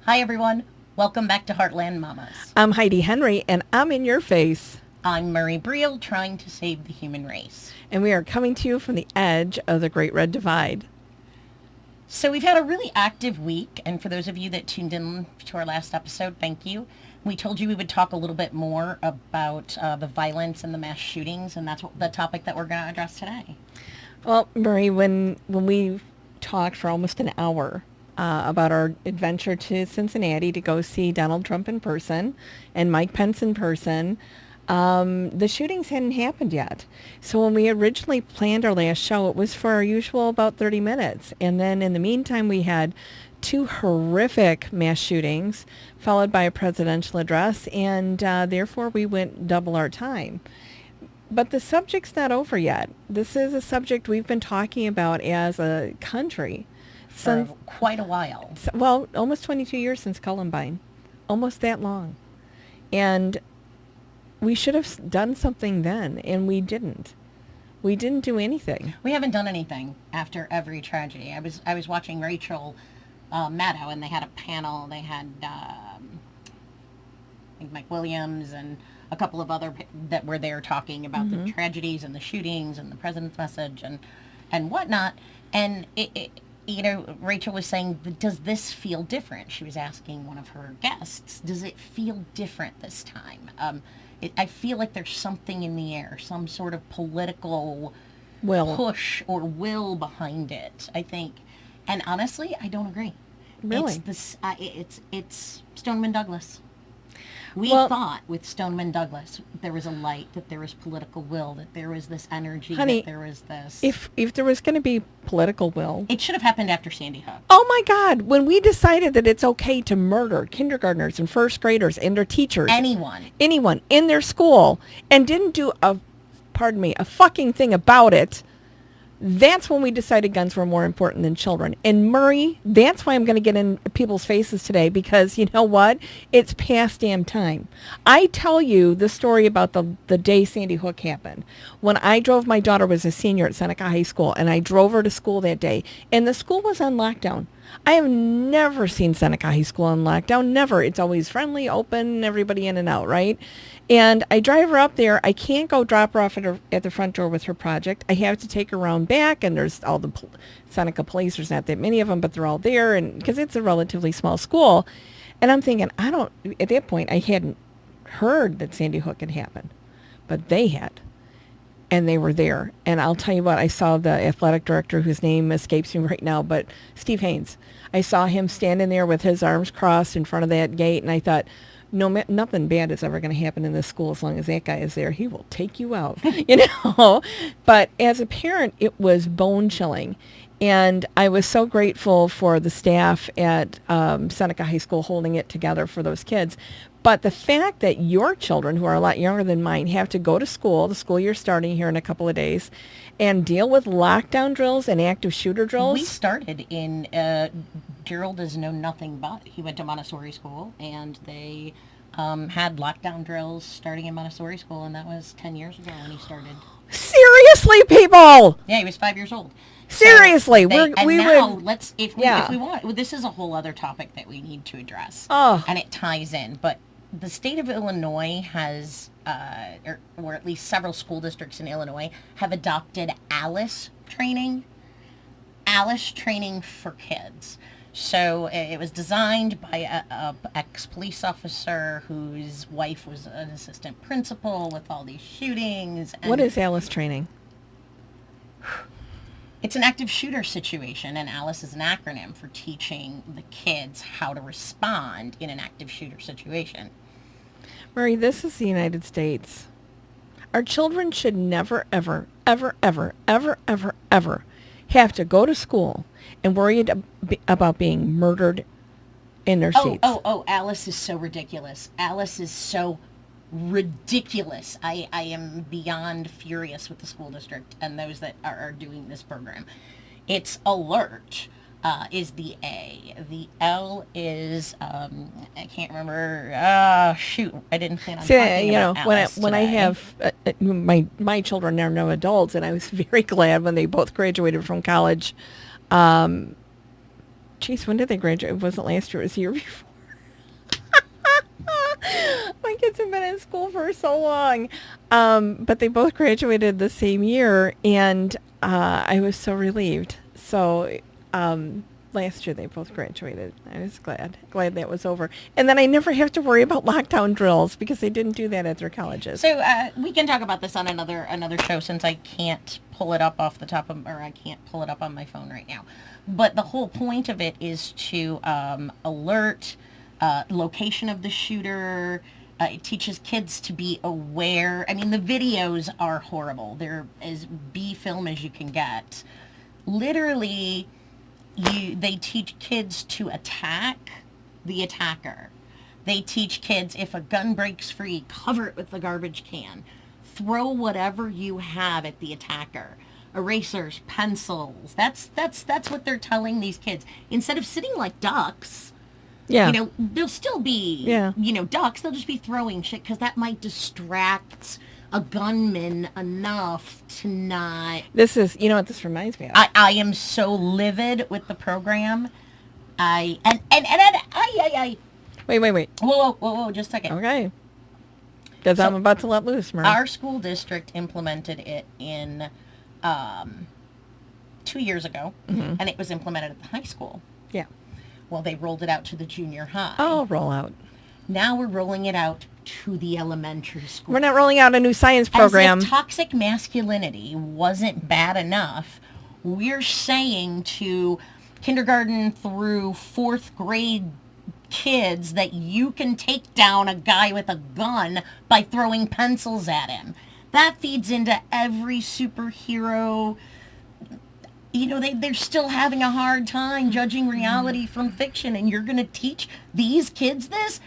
Hi, everyone. Welcome back to Heartland Mamas. I'm Heidi Henry, and I'm in your face. I'm Murri trying to save the human race. And we are coming to you from the edge of the Great Red Divide. So, we've had a really active week, and for those of you that tuned in to our last episode, thank you. We told you we would talk a little bit more about the violence and the mass shootings, and that's the topic that we're going to address today. Well, Murri, when we talked for almost an hour about our adventure to Cincinnati to go see Donald Trump in person and Mike Pence in person, the shootings hadn't happened yet. So when we originally planned our last show, it was for our usual about 30 minutes. And then in the meantime, we had two horrific mass shootings followed by a presidential address, and therefore we went double our time. But the subject's not over yet. This is a subject we've been talking about as a country For quite a while. well, almost 22 years since Columbine. Almost that long. And we should have done something then, and we didn't. We didn't do anything. We haven't done anything after every tragedy. I was watching Rachel Maddow, and they had a panel. They had I think Mike Williams and a couple of other that were there talking about the tragedies and the shootings and the president's message and whatnot. And Rachel was saying, does this feel different? She was asking one of her guests, does it feel different this time? I feel like there's something in the air, some sort of political push or will behind it, I think. And honestly, I don't agree. Really? It's Stoneman Douglas. We thought with Stoneman Douglas there was a light, that there was political will, that there was this energy, Honey, that there was this. If there was going to be political will, it should have happened after Sandy Hook. Oh my God! When we decided that it's okay to murder kindergartners and first graders and their teachers, anyone in their school, and didn't do a fucking thing about it. That's when we decided guns were more important than children. And Murri, that's why I'm going to get in people's faces today, because you know what? It's past damn time. I tell you the story about the day Sandy Hook happened. When I drove, my daughter was a senior at Seneca High School, and I drove her to school that day, and the school was on lockdown. I have never seen Seneca High School on lockdown. Never. It's always friendly, open, everybody in and out, right? And I drive her up there. I can't go drop her off at the front door with her project. I have to take her around back, and there's all the Seneca police. There's not that many of them, but they're all there, and because it's a relatively small school. And I'm thinking, at that point, I hadn't heard that Sandy Hook had happened, but they had. And they were there. And I'll tell you what, I saw the athletic director, whose name escapes me right now, but Steve Haynes. I saw him standing there with his arms crossed in front of that gate, and I thought, nothing bad is ever going to happen in this school as long as that guy is there. He will take you out, But as a parent, it was bone chilling. And I was so grateful for the staff at Seneca High School holding it together for those kids. But the fact that your children, who are a lot younger than mine, have to go to school, the school year starting here in a couple of days, and deal with lockdown drills and active shooter drills. We started in, Gerald does know nothing but. He went to Montessori school, and they had lockdown drills starting in Montessori school, and that was 10 years ago when he started. Seriously, people! Yeah, he was 5 years old. Seriously, if we want, this is a whole other topic that we need to address, and it ties in. But the state of Illinois has, or at least several school districts in Illinois have adopted ALICE training for kids. So it was designed by a ex-police officer whose wife was an assistant principal with all these shootings. What is ALICE training? It's an active shooter situation, and ALICE is an acronym for teaching the kids how to respond in an active shooter situation. Murri, this is the United States. Our children should never, ever, ever, ever, ever, ever, ever have to go to school and worry about being murdered in their seats. ALICE is so ridiculous. ALICE is so ridiculous. I am beyond furious with the school district and those that are doing this program. It's alert. Is the A. The L is I can't remember. Shoot, I didn't plan on talking about Alice when I have my children are now adults, and I was very glad when they both graduated from college. Geez, when did they graduate? It wasn't last year; it was the year before. My kids have been in school for so long. But they both graduated the same year, and I was so relieved. So last year they both graduated. I was glad that was over. And then I never have to worry about lockdown drills because they didn't do that at their colleges. So we can talk about this on another show since I can't pull it up off the top of, or I can't pull it up on my phone right now. But the whole point of it is to alert location of the shooter. It teaches kids to be aware. I mean, the videos are horrible. They're as B film as you can get. Literally, they teach kids to attack the attacker. They teach kids, if a gun breaks free, cover it with the garbage can. Throw whatever you have at the attacker. Erasers, pencils. That's what they're telling these kids. Instead of sitting like ducks, they'll still be, ducks. They'll just be throwing shit because that might distract a gunman enough to not... This is, you know what this reminds me of? I am so livid with the program. Wait. Whoa, just a second. Okay. Because I'm about to let loose, Murri. Our school district implemented it in 2 years ago, and it was implemented at the high school. Yeah. Well, they rolled it out to the junior high. Oh, roll out. Now we're rolling it out to the elementary school. We're not rolling out a new science program. As if toxic masculinity wasn't bad enough, we're saying to kindergarten through fourth grade kids that you can take down a guy with a gun by throwing pencils at him. That feeds into every superhero. They're still having a hard time judging reality from fiction, and you're going to teach these kids this?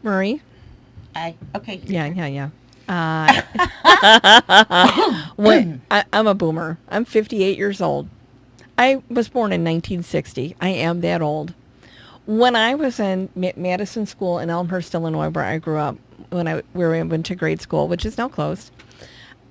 Murri? Okay. Yeah. I'm a boomer. I'm 58 years old. I was born in 1960. I am that old. When I was in Madison School in Elmhurst, Illinois, where I grew up, where I went to grade school, which is now closed,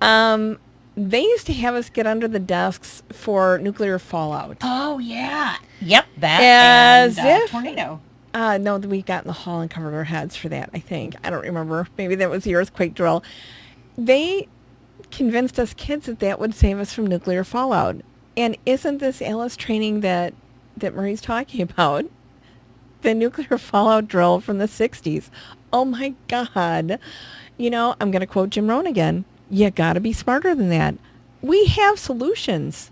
they used to have us get under the desks for nuclear fallout. Oh, yeah. Yep, that as and if tornado. No, we got in the hall and covered our heads for that, I think. I don't remember. Maybe that was the earthquake drill. They convinced us kids that would save us from nuclear fallout. And isn't this Alice training that Murri's talking about? The nuclear fallout drill from the 60s. Oh, my God. I'm going to quote Jim Rohn again. You got to be smarter than that. We have solutions.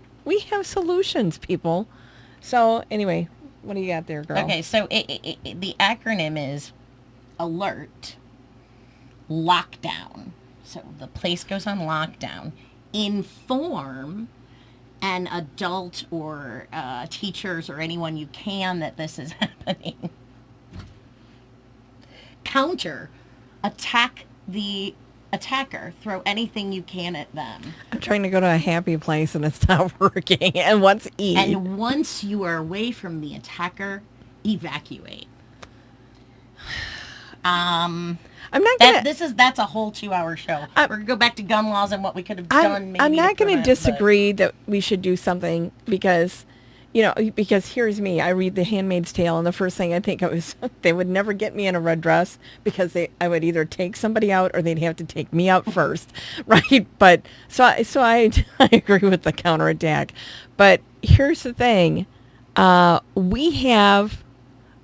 People. So, anyway, what do you got there, girl? Okay, so the acronym is ALERT, lockdown. So the place goes on lockdown. Inform an adult or teachers or anyone you can that this is happening. Counter, attack the attacker. Throw anything you can at them. I'm trying to go to a happy place and it's not working. And what's E? And once you are away from the attacker, evacuate. I'm not gonna. That's a whole 2-hour show. We're gonna go back to gun laws and what we could have done. I'm not going to disagree that we should do something because here's me. I read The Handmaid's Tale, and the first thing I think of is they would never get me in a red dress because I would either take somebody out or they'd have to take me out first, right? But so I agree with the counterattack. But here's the thing: we have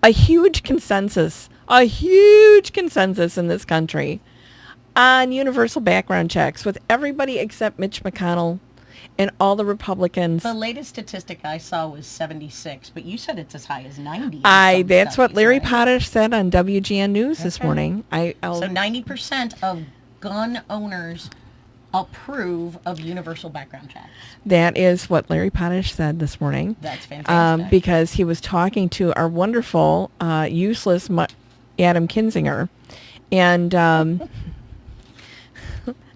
a huge consensus in this country on universal background checks with everybody except Mitch McConnell and all the Republicans. The latest statistic I saw was 76, but you said it's as high as 90. That's what Larry Potash said on WGN News this morning. So 90% of gun owners approve of universal background checks. That is what Larry Potash said this morning. That's fantastic. Because he was talking to our wonderful, useless Adam Kinzinger. And and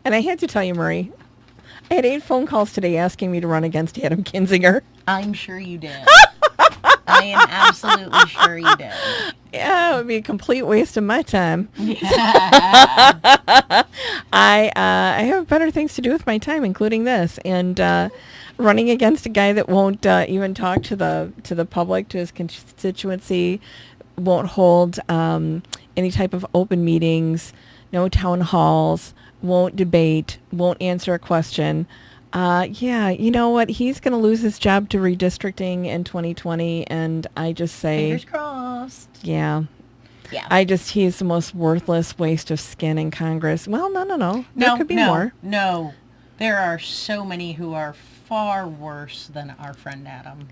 I had to tell you, Murri, I had 8 phone calls today asking me to run against Adam Kinzinger. I'm sure you did. I am absolutely sure you did. Yeah, it would be a complete waste of my time. Yeah. I have better things to do with my time, including this, and running against a guy that won't even talk to the public, to his constituency, won't hold any type of open meetings, no town halls, won't debate, won't answer a question. You know what? He's going to lose his job to redistricting in 2020, and I just say... Fingers crossed. Yeah. Yeah. He's the most worthless waste of skin in Congress. Well, no. There could be more. No. There are so many who are far worse than our friend Adam.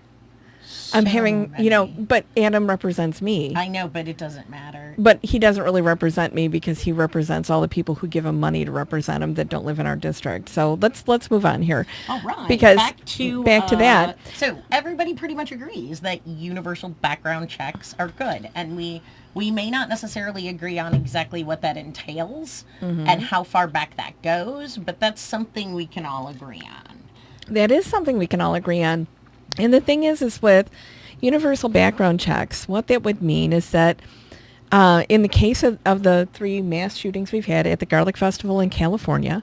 I'm having, but Adam represents me. I know, but it doesn't matter. But he doesn't really represent me because he represents all the people who give him money to represent him that don't live in our district. So let's move on here. All right. Because back to that. So everybody pretty much agrees that universal background checks are good, and we may not necessarily agree on exactly what that entails and how far back that goes, but that's something we can all agree on. That is something we can all agree on. And the thing is with universal background checks, what that would mean is that in the case of the 3 mass shootings we've had at the Garlic Festival in California,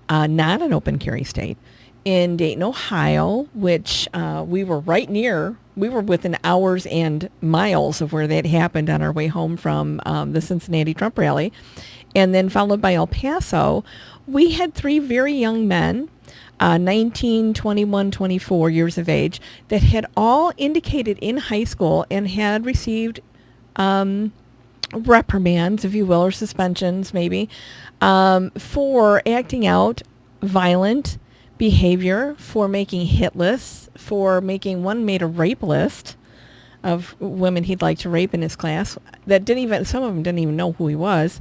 not an open carry state, in Dayton, Ohio, which we were right near, we were within hours and miles of where that happened on our way home from the Cincinnati Trump rally, and then followed by El Paso, we had 3 very young men, 19, 21, 24 years of age, that had all indicated in high school and had received reprimands, if you will, or suspensions maybe, for acting out violent behavior, for making hit lists, for making one made a rape list of women he'd like to rape in his class that some of them didn't even know who he was.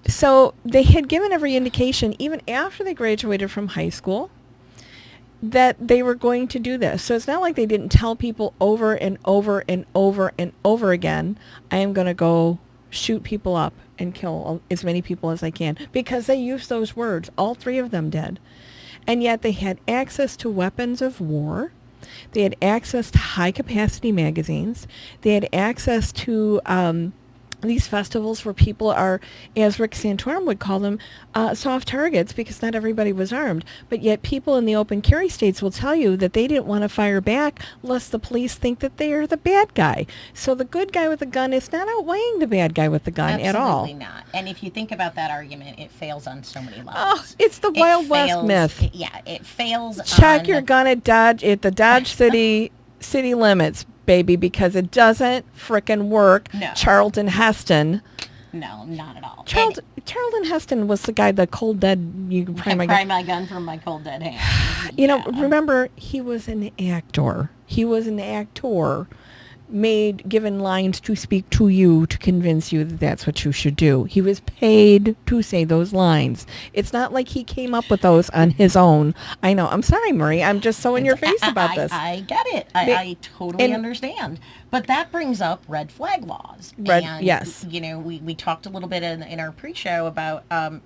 So they had given every indication, even after they graduated from high school, that they were going to do this. So it's not like they didn't tell people over and over and over and over again, I am going to go shoot people up and kill as many people as I can, because they used those words. All 3 of them did. And yet they had access to weapons of war. They had access to high-capacity magazines. They had access to these festivals where people are, as Rick Santorum would call them, soft targets, because not everybody was armed. But yet people in the open carry states will tell you that they didn't want to fire back lest the police think that they are the bad guy. So the good guy with the gun is not outweighing the bad guy with the gun at all. Absolutely not. And if you think about that argument, it fails on so many levels. Oh, it's the Wild West myth. It fails. Check your gun at the Dodge City limits, baby, because it doesn't frickin' work. No. Charlton Heston. No, not at all. Charlton Heston was the guy, the cold dead. You can pry my gun from my cold dead hand. Remember, he was an actor. Given lines to speak to you to convince you that that's what you should do. He was paid to say those lines. It's not like he came up with those on his own. I know. I'm sorry, Murri. I'm just so in your face about this. I get it. I totally understand. But that brings up red flag laws. Yes. We talked a little bit in our pre-show about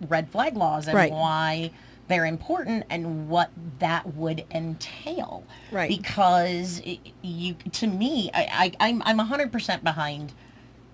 red flag laws and why they're important and what that would entail. Right. Because to me, I'm 100% behind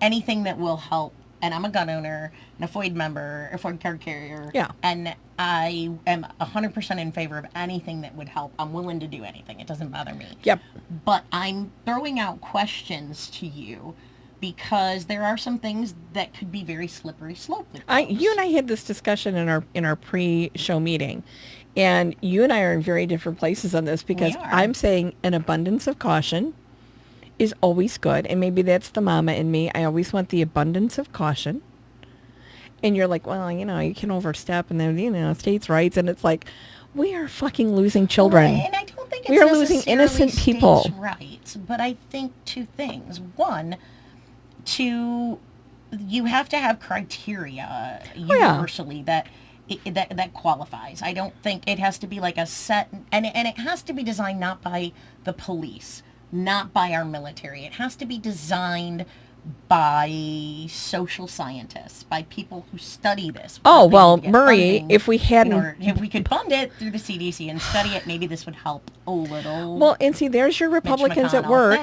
anything that will help. And I'm a gun owner and a FOID member, a FOID card carrier. Yeah. And I am 100% in favor of anything that would help. I'm willing to do anything. It doesn't bother me. Yep. But I'm throwing out questions to you, because there are some things that could be very slippery slope with those. You and I had this discussion in our pre-show meeting, and you and I are in very different places on this, because I'm saying an abundance of caution is always good, and maybe that's the mama in me. I always want the abundance of caution. And you're like, well, you can overstep, and then, states' rights, and it's like, we are fucking losing children. And I don't think it's we are losing innocent people. States' rights, but I think 2 things. One, you have to have criteria universally that qualifies. I don't think it has to be like a set, and it has to be designed not by the police, not by our military. It has to be designed by social scientists, by people who study this. Oh, well, Murri, if we could fund it through the CDC and study it, maybe this would help a little. Well, and see, there's your Republicans at work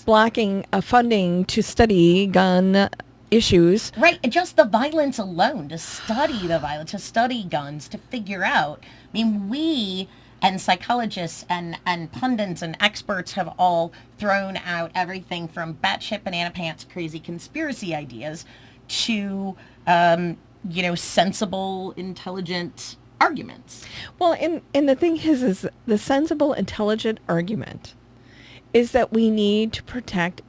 blocking funding to study gun issues. Right, just the violence alone, to study the violence, to study guns, to figure out. I mean, we And psychologists and pundits and experts have all thrown out everything from batshit banana pants crazy conspiracy ideas to, sensible, intelligent arguments. Well, and the thing is the sensible, intelligent argument is that we need to protect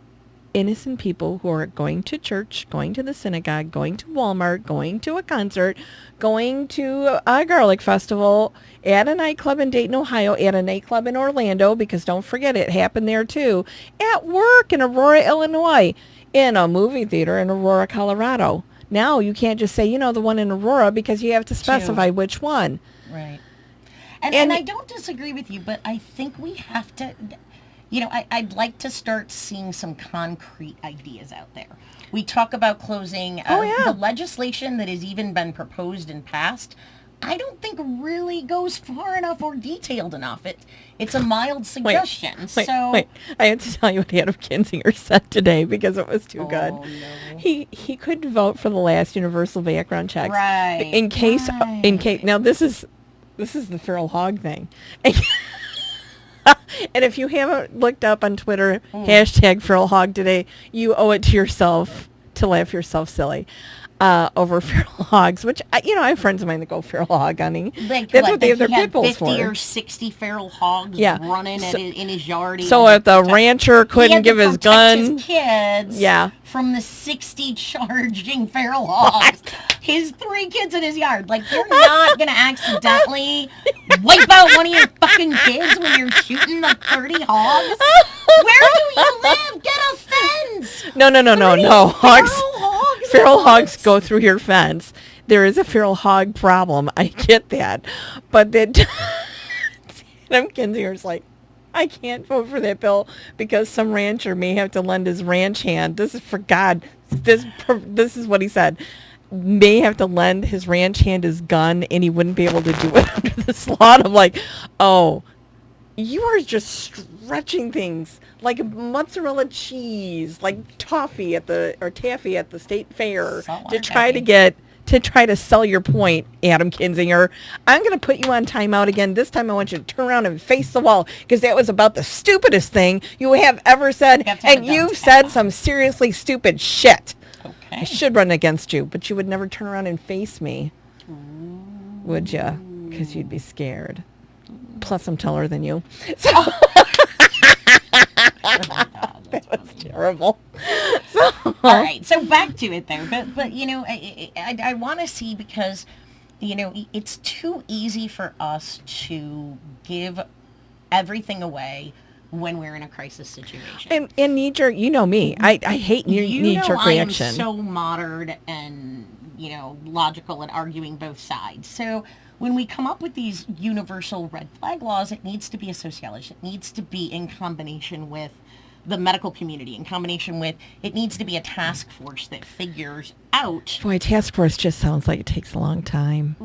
innocent people who are going to church, going to the synagogue, going to Walmart, going to a concert, going to a garlic festival, at a nightclub in Dayton, Ohio, at a nightclub in Orlando, because don't forget it happened there too, at work in Aurora, Illinois, in a movie theater in Aurora, Colorado. Now you can't just say, the one in Aurora, because you have to specify which one. Right. And I don't disagree with you, but I think we have to... I'd like to start seeing some concrete ideas out there. We talk about closing the legislation that has even been proposed and passed. I don't think really goes far enough or detailed enough. It's a mild suggestion. Wait. I have to tell you what Adam Kinzinger said today because it was too good. No. He couldn't vote for the last universal background checks. Right. In case now this is the feral hog thing. And if you haven't looked up on Twitter, hashtag feral hog today, you owe it to yourself to laugh yourself silly over feral hogs, which, I have friends of mine that go feral hog hunting. Like, that's what they have their pit bulls 50 for. or 60 feral hogs running in his yard. So if the rancher couldn't give his gun. His kids from the 60 charging feral hogs. His 3 kids in his yard. Like, you're not going to accidentally wipe out one of your fucking kids when you're shooting the 30 hogs? Where do you live? Get a fence! No. Feral hogs go through your fence. There is a feral hog problem. I get that. But then Adam Kinzinger's like, I can't vote for that bill because some rancher may have to lend his ranch hand. This is for God. This is what he said. May have to lend his ranch hand his gun and he wouldn't be able to do it under this law. I'm like, oh, you are just stretching things like mozzarella cheese, like taffy at the state fair to try to sell your point, Adam Kinzinger. I'm going to put you on timeout again. This time I want you to turn around and face the wall because that was about the stupidest thing you have ever said. And you've said some seriously stupid shit. Okay. I should run against you, but you would never turn around and face me. Would you? Because you'd be scared. Plus, I'm taller than you. So that was terrible. So, all right, so back to it though. But I want to see because it's too easy for us to give everything away when we're in a crisis situation. And knee-jerk, me. I hate knee-jerk reaction. I am so modern and logical and arguing both sides. So when we come up with these universal red flag laws, it needs to be a sociologist. It needs to be in combination with the medical community, in combination with, it needs to be a task force that figures out. Boy, task force just sounds like it takes a long time.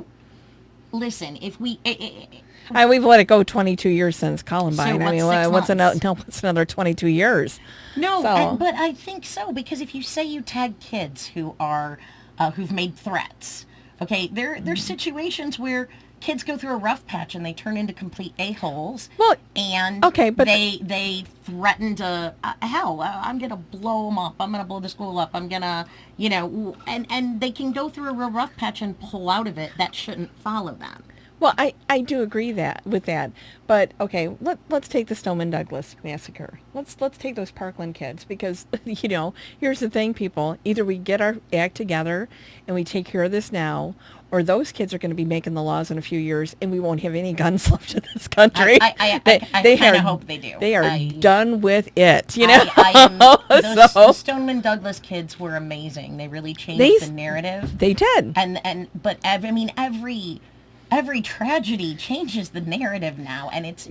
Listen, if we... we've let it go 22 years since Columbine. So what's another 22 years? No, but I think so, because if you say you tag kids who are, who've made threats, okay, there's situations where kids go through a rough patch and they turn into complete a-holes. Well, and but they threaten to, I'm going to blow them up. I'm going to blow the school up. I'm going to, and they can go through a real rough patch and pull out of it. That shouldn't follow them. Well, I do agree with that. But, okay, let's take the Stoneman Douglas massacre. Let's take those Parkland kids because, here's the thing, people. Either we get our act together and we take care of this now, or those kids are going to be making the laws in a few years and we won't have any guns left in this country. I kind of hope they do. They are done with it, The Stoneman Douglas kids were amazing. They really changed the narrative. They did. But every tragedy changes the narrative now, and it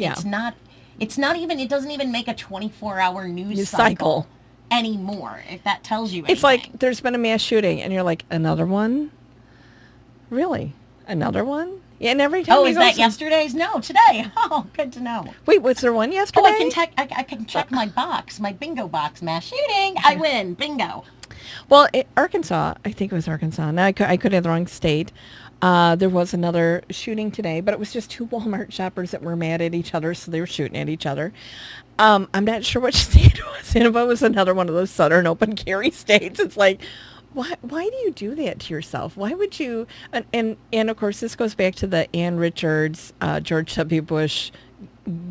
doesn't even make a 24-hour news cycle anymore, if that tells you anything. It's like there's been a mass shooting and you're like, another one? Really? Another one? Yeah, and every time is that yesterday's? No, today. Oh, good to know. Wait, was there one yesterday? I can check my bingo box, mass shooting. I win, bingo. Well, Arkansas, I think it was Arkansas. Now I could have the wrong state. There was another shooting today, but it was just 2 Walmart shoppers that were mad at each other, so they were shooting at each other. I'm not sure which state it was in, but it was another one of those southern open carry states. It's like, why do you do that to yourself? Why would you? And of course, this goes back to the Ann Richards, George W. Bush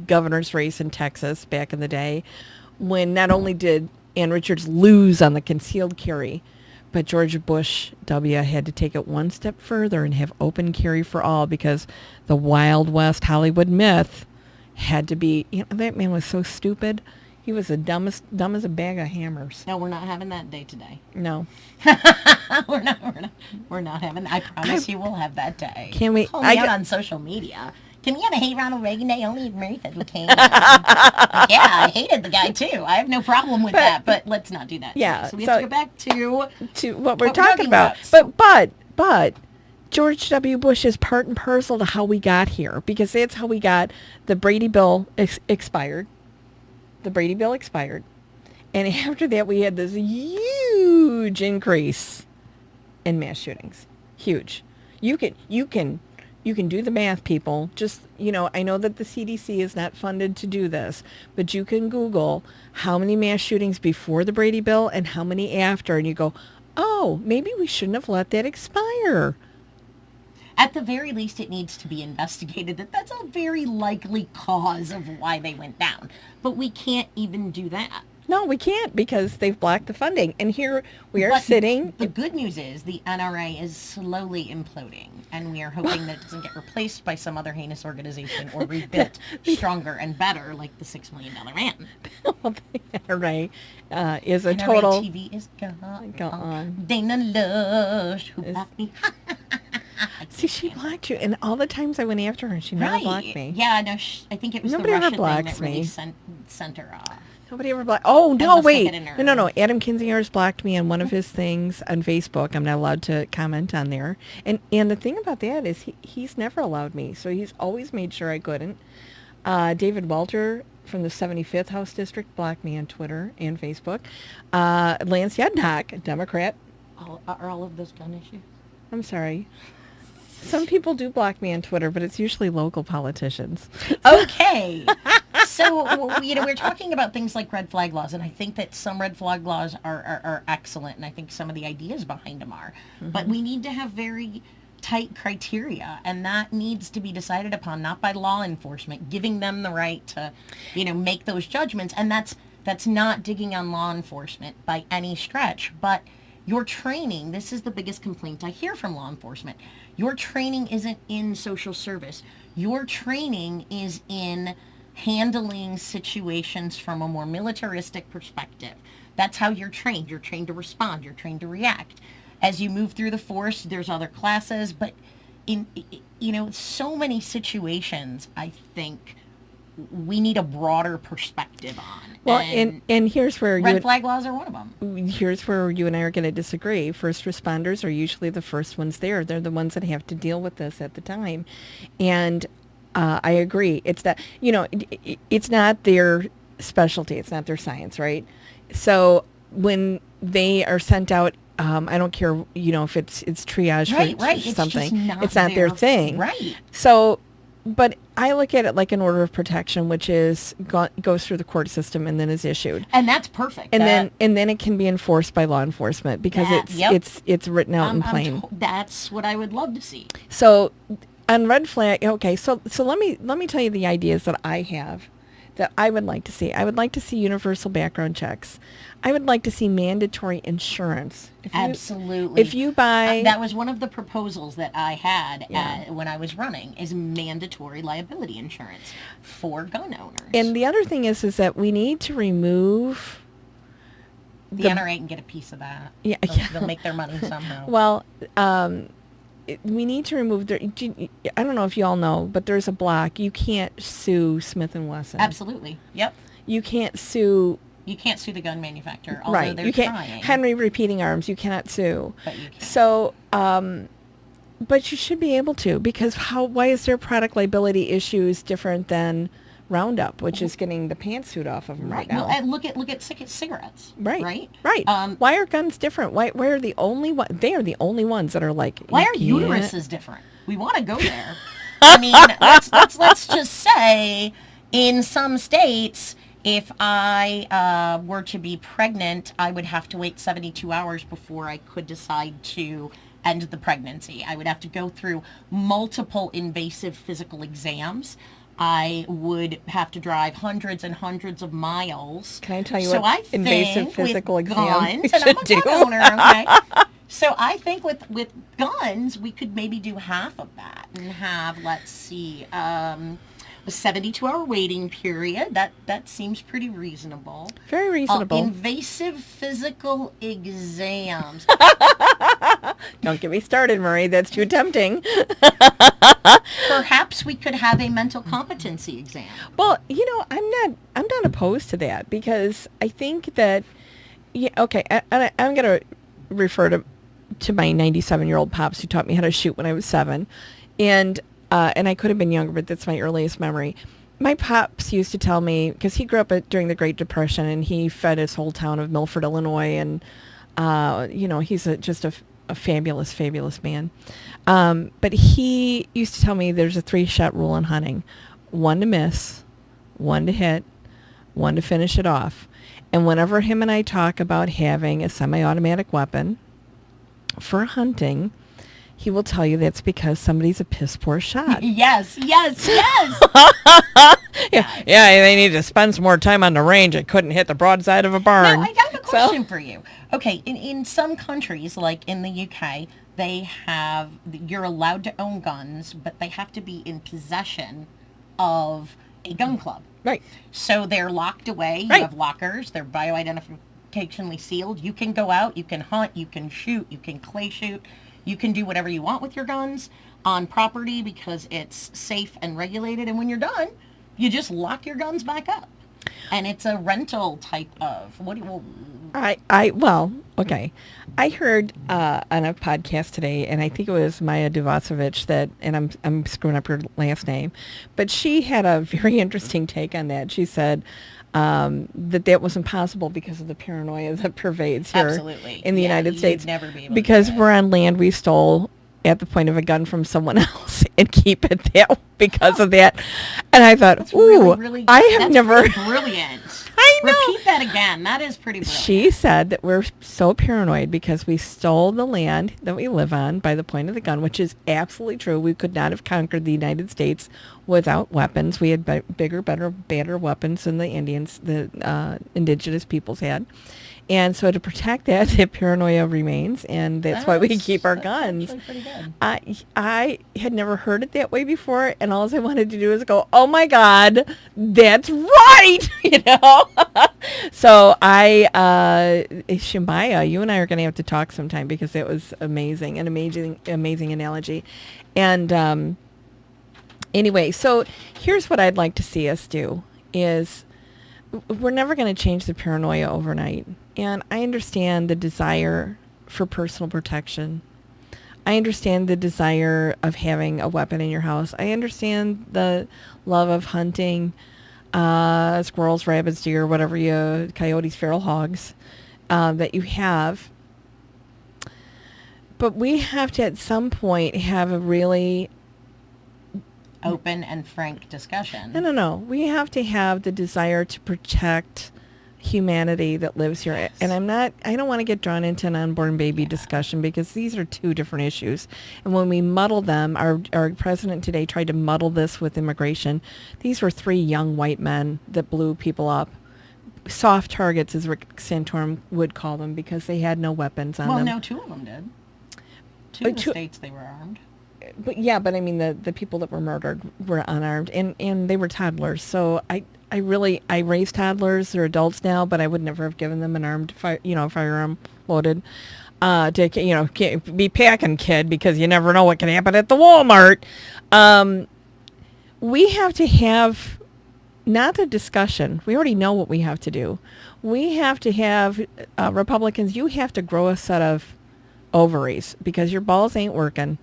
governor's race in Texas back in the day, when not only did Ann Richards lose on the concealed carry, but George Bush W. had to take it one step further and have open carry for all, because the Wild West Hollywood myth had to be, that man was so stupid. He was the dumb as a bag of hammers. No, we're not having that day today. No. we're not having that. I promise you we'll have that day. Can we? Call me out on social media. Can we have a Hey Ronald Reagan Day? Only if Murri said we can. Yeah, I hated the guy too. I have no problem with that, but let's not do that. Yeah. So we have to go back to what we're talking about. But George W. Bush is part and parcel to how we got here, because that's how we got the Brady Bill expired. The Brady Bill expired. And after that, we had this huge increase in mass shootings. Huge. You can do the math, people. Just, I know that the CDC is not funded to do this, but you can Google how many mass shootings before the Brady Bill and how many after, and you go, oh, maybe we shouldn't have let that expire. At the very least, it needs to be investigated. That's a very likely cause of why they went down. But we can't even do that. No, we can't, because they've blocked the funding. And here we are sitting. The good news is the NRA is slowly imploding, and we are hoping that it doesn't get replaced by some other heinous organization or rebuilt stronger and better, like the $6 Million Man. Well, the NRA is a NRA total... TV is gone. Gone. Dana Lush, who blocked me. See, she blocked you, and all the times I went after her, she never blocked me. Yeah, no, I think it was Nobody the ever Russia thing blocks that really me. sent her off. Nobody ever blocked. Oh, no, wait. No. Nerve. Adam Kinzinger's blocked me on one of his things on Facebook. I'm not allowed to comment on there. And the thing about that is he's never allowed me, so he's always made sure I couldn't. David Walter from the 75th House District blocked me on Twitter and Facebook. Lance Yednock, Democrat. Are all of those gun issues? I'm sorry. Some people do block me on Twitter, but it's usually local politicians. Okay. So, we're talking about things like red flag laws, and I think that some red flag laws are excellent, and I think some of the ideas behind them are. Mm-hmm. But we need to have very tight criteria, and that needs to be decided upon, not by law enforcement, giving them the right to, make those judgments. And that's not digging on law enforcement by any stretch, but your training, this is the biggest complaint I hear from law enforcement. Your training isn't in social service. Your training is in handling situations from a more militaristic perspective. That's how you're trained. You're trained to respond. You're trained to react. As you move through the force, there's other classes, but in so many situations, I think we need a broader perspective on. Well, and here's where red flag laws are one of them. Here's where you and I are going to disagree. First responders are usually the first ones there. They're the ones that have to deal with this at the time. And I agree. It's that, it's not their specialty. It's not their science, right? So when they are sent out, I don't care, if it's triage for something. It's not their thing. Right. So, but I look at it like an order of protection, which is goes through the court system and then is issued. And that's perfect. And then it can be enforced by law enforcement, because it's written out in plain. That's what I would love to see. So on red flag, okay. So let me tell you the ideas that I have that I would like to see. I would like to see universal background checks. I would like to see mandatory insurance. Absolutely. If you buy... that was one of the proposals that I had when I was running, is mandatory liability insurance for gun owners. And the other thing is that we need to remove... The NRA can get a piece of that. Yeah. They'll make their money somehow. Well, we need to remove I don't know if you all know, but there's a block. You can't sue Smith & Wesson. Absolutely. Yep. You can't sue the gun manufacturer, although they're trying. Henry Repeating Arms, you cannot sue. But you can. So, but you should be able to, because why is their product liability issues different than Roundup, which is getting the pantsuit off of them right now. Well, and look at cigarettes. Right. Why are guns different? Why are the only one? They are the only ones that are like. Why are uteruses different? We want to go there. I mean, let's just say, in some states, if I were to be pregnant, I would have to wait 72 hours before I could decide to end the pregnancy. I would have to go through multiple invasive physical exams. I would have to drive hundreds and hundreds of miles. Can I tell you what invasive physical exam you should and I'm a do? gun owner, okay? So I think with guns, we could maybe do half of that and have, let's see, a 72-hour waiting period. That seems pretty reasable. Very reasonable. Invasive physical exams. Don't get me started, Murri. That's too tempting. Perhaps we could have a mental competency exam. Well, I'm not opposed to that, because I think that, okay, I'm going to refer to my 97-year-old pops who taught me how to shoot when I was 7, and I could have been younger, but that's my earliest memory. My pops used to tell me, because he grew up during the Great Depression, and he fed his whole town of Milford, Illinois, and he's just a fabulous, fabulous man. But he used to tell me there's a 3-shot rule in hunting: 1 to miss, 1 to hit, 1 to finish it off. And whenever him and I talk about having a semi-automatic weapon for hunting, he will tell you that's because somebody's a piss poor shot. Yes. Yeah, they need to spend some more time on the range. I couldn't hit the broadside of a barn. Now, I got a question for you. Okay, in some countries, like in the UK, you're allowed to own guns, but they have to be in possession of a gun club. Right. So they're locked away. Right. You have lockers. They're bioidentificationally sealed. You can go out. You can hunt. You can shoot. You can clay shoot. You can do whatever you want with your guns on property because it's safe and regulated. And when you're done, you just lock your guns back up. And it's a rental type of okay. I heard on a podcast today, and I think it was Maya Duvacevic and I'm screwing up her last name, but she had a very interesting take on that. She said that wasn't possible because of the paranoia that pervades here in the United States. Never be able because to do we're on land we stole at the point of a gun from someone else and keep it there because of that. And I thought, that's really, I have never... brilliant. I know. Repeat that again. That is pretty brilliant. She said that we're so paranoid because we stole the land that we live on by the point of the gun, which is absolutely true. We could not have conquered the United States without weapons. We had bigger, better, badder weapons than the indigenous peoples had. And so to protect that, the paranoia remains, and that's why we keep our guns. Actually pretty good. I had never heard it that way before, and all I wanted to do is go, "Oh my God, that's right!" So Shemaya, you and I are going to have to talk sometime because it was amazing, an amazing analogy. And anyway, so here's what I'd like to see us do is. We're never going to change the paranoia overnight. And I understand the desire for personal protection. I understand the desire of having a weapon in your house. I understand the love of hunting squirrels, rabbits, deer, coyotes, feral hogs that you have. But we have to at some point have a really open and frank discussion. No. We have to have the desire to protect humanity that lives here. Yes. And I don't want to get drawn into an unborn baby discussion because these are two different issues. And when we muddle them, our president today tried to muddle this with immigration. These were 3 young white men that blew people up. Soft targets, as Rick Santorum would call them, because they had no weapons on them. Well, no, 2 of them did. 2 of the states they were armed. But I mean, the people that were murdered were unarmed, and they were toddlers. So I raised toddlers. They're adults now, but I would never have given them an armed firearm loaded. To be packing, kid, because you never know what can happen at the Walmart. We have to have not a discussion. We already know what we have to do. We have to have Republicans. You have to grow a set of ovaries because your balls ain't working.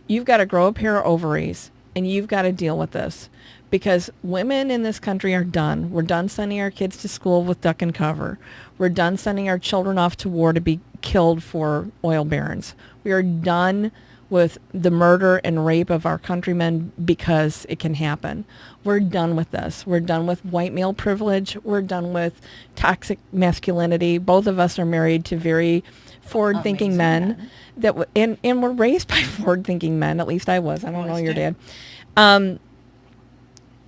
You've got to grow a pair of ovaries, and you've got to deal with this because women in this country are done. We're done sending our kids to school with duck and cover. We're done sending our children off to war to be killed for oil barons. We are done with the murder and rape of our countrymen because it can happen. We're done with this. We're done with white male privilege. We're done with toxic masculinity. Both of us are married to very forward-thinking men and were raised by forward-thinking men. At least I was. I don't know your dad.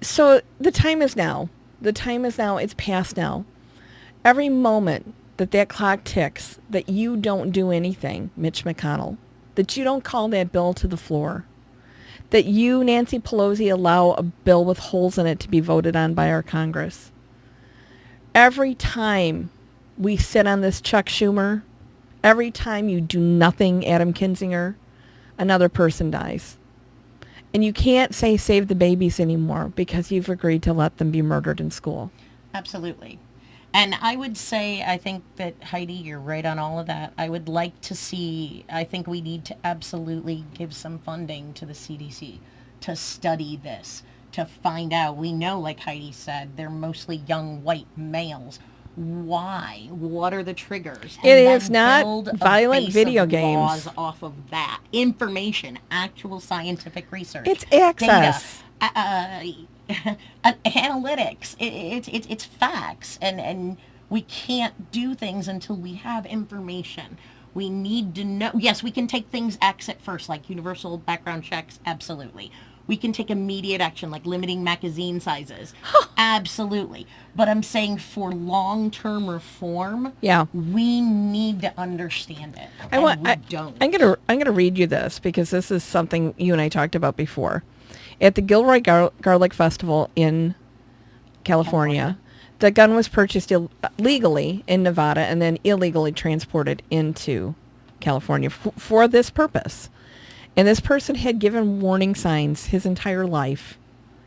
So the time is now. The time is now. It's past now. Every moment that clock ticks, that you don't do anything, Mitch McConnell, that you don't call that bill to the floor, that you, Nancy Pelosi, allow a bill with holes in it to be voted on by our Congress. Every time we sit on this Chuck Schumer, every time you do nothing, Adam Kinzinger, another person dies. And you can't say save the babies anymore because you've agreed to let them be murdered in school. Absolutely. And I would say, I think that, Heidi, you're right on all of that. I would like to see, I think we need to absolutely give some funding to the CDC to study this, to find out. We know, like Heidi said, they're mostly young white males. Why? What are the triggers? And it is not violent video games. Laws off of that. Information, actual scientific research. It's access. Data, analytics. It's facts, and we can't do things until we have information. We need to know. Yes, we can take things exit first, like universal background checks. Absolutely. We can take immediate action, like limiting magazine sizes. Absolutely. But I'm saying for long-term reform, we need to understand it. I'm gonna read you this because this is something you and I talked about before. At the Gilroy Garlic Festival in California, the gun was purchased legally in Nevada and then illegally transported into California for this purpose. And this person had given warning signs his entire life.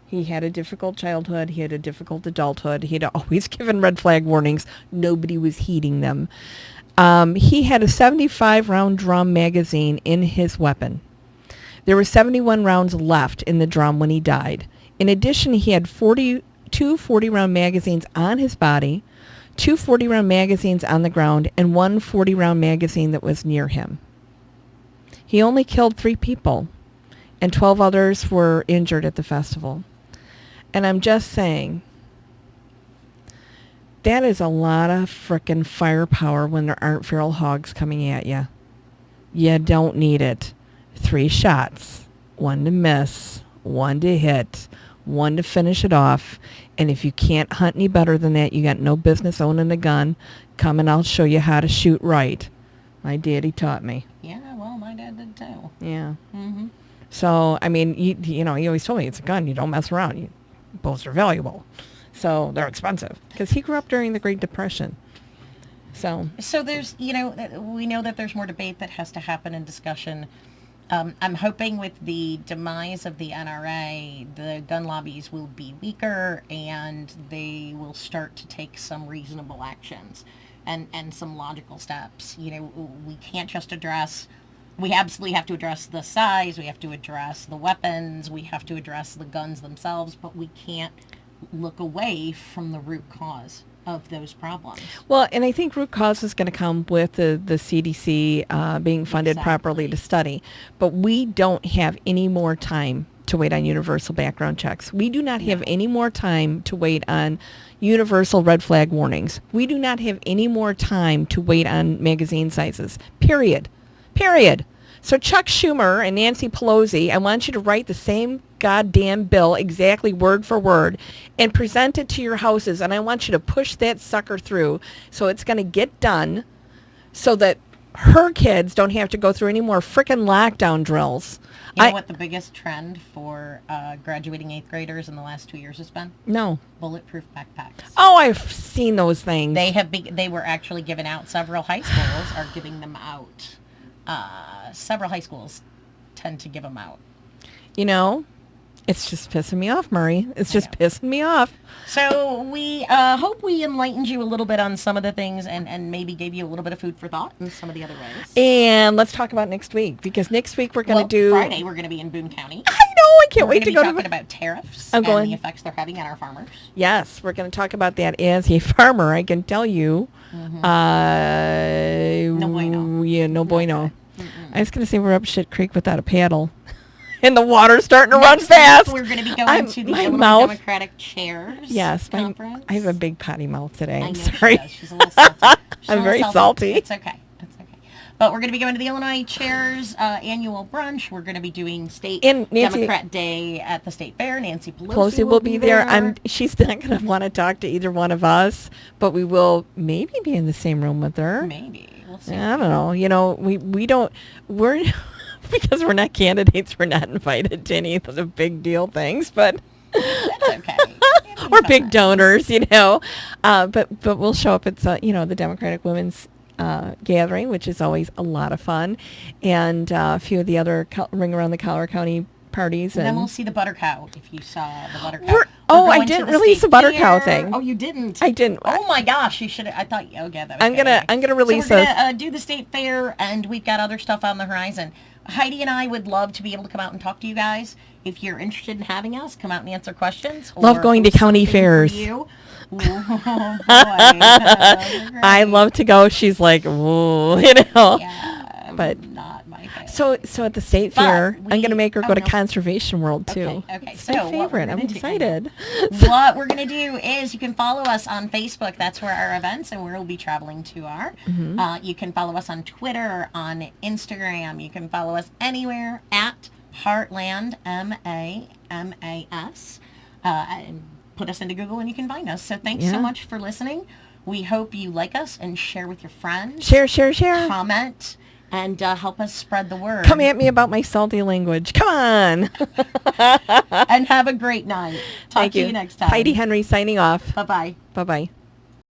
He had a difficult childhood. He had a difficult adulthood. He had always given red flag warnings. Nobody was heeding them. He had a 75-round drum magazine in his weapon. There were 71 rounds left in the drum when he died. In addition, he had two 40-round magazines on his body, 2 40-round magazines on the ground, and 1 40-round magazine that was near him. He only killed 3 people, and 12 others were injured at the festival. And I'm just saying, that is a lot of frickin' firepower when there aren't feral hogs coming at you. You don't need it. 3 shots, 1 to miss, 1 to hit, 1 to finish it off. And if you can't hunt any better than that, you got no business owning a gun. Come and I'll show you how to shoot right. My daddy taught me. Yeah, well, my dad did too. Yeah. Mm-hmm. So, I mean, he always told me it's a gun. You don't mess around. Bullets are valuable. So they're expensive. Because he grew up during the Great Depression. So there's, we know that there's more debate that has to happen in discussion. I'm hoping with the demise of the NRA, the gun lobbies will be weaker and they will start to take some reasonable actions and some logical steps. We can't just we absolutely have to address the size, we have to address the weapons, we have to address the guns themselves, but we can't look away from the root cause of those problems. Well, and I think root cause is going to come with the CDC being funded properly to study. But we don't have any more time to wait on universal background checks. We do not have any more time to wait on universal red flag warnings. We do not have any more time to wait on magazine sizes. Period. So Chuck Schumer and Nancy Pelosi, I want you to write the same goddamn bill exactly word for word and present it to your houses, and I want you to push that sucker through so it's going to get done so that her kids don't have to go through any more frickin' lockdown drills. You know what the biggest trend for graduating 8th graders in the last 2 years has been? No. Bulletproof backpacks. Oh, I've seen those things. They were actually given out. Several high schools are giving them out. Several high schools tend to give them out. It's just pissing me off, Murri. It's just pissing me off. So we hope we enlightened you a little bit on some of the things and maybe gave you a little bit of food for thought in some of the other ways. And let's talk about next week, because next week we're going to do... Friday we're going to be in Boone County. I know, I can't wait to go to... We're going to be talking about tariffs and the effects they're having on our farmers. Yes, we're going to talk about that as a farmer. I can tell you. Mm-hmm. No bueno. Yeah, no bueno. I was going to say we're up shit creek without a paddle. And the water's starting to run fast. We're going to be going to the Illinois Democratic Chairs Conference. I have a big potty mouth today. I'm sorry. She's a little salty. I'm very salty. It's okay. But we're going to be going to the Illinois Chairs annual brunch. We're going to be doing state Democrat Day at the State Fair. Nancy Pelosi will be there. She's not going to want to talk to either one of us, but we will maybe be in the same room with her. Maybe. We'll see. I don't know. You know, we're because we're not candidates, we're not invited to any of the big deal things, but that's okay. We're big donors, you know. But we'll show up at the Democratic Women's gathering, which is always a lot of fun, and a few of the other ring around the Colorado County parties. And then we'll see the butter cow, if you saw the butter cow. I didn't release the butter cow thing. Oh, you didn't? I didn't. Oh my gosh, you should have. I thought, that was I'm gonna release so we're gonna do the state fair, and we've got other stuff on the horizon. Heidi and I would love to be able to come out and talk to you guys. If you're interested in having us, come out and answer questions. Love going to county fairs. Oh, boy. I love to go. She's like, ooh, Yeah, but not my favorite. So at the state fair, I'm going to make her go to Conservation World too. Okay. It's my favorite. I'm excited. What we're going to do is you can follow us on Facebook. That's where our events and where we'll be traveling to are. Mm-hmm. You can follow us on Twitter, on Instagram. You can follow us anywhere at Heartland MAMAS. And put us into Google and you can find us. So thanks so much for listening. We hope you like us and share with your friends. Share. Comment. And help us spread the word. Come at me about my salty language. Come on. And have a great night. Talk to you next time. Heidi Henry signing off. Bye-bye. Bye-bye.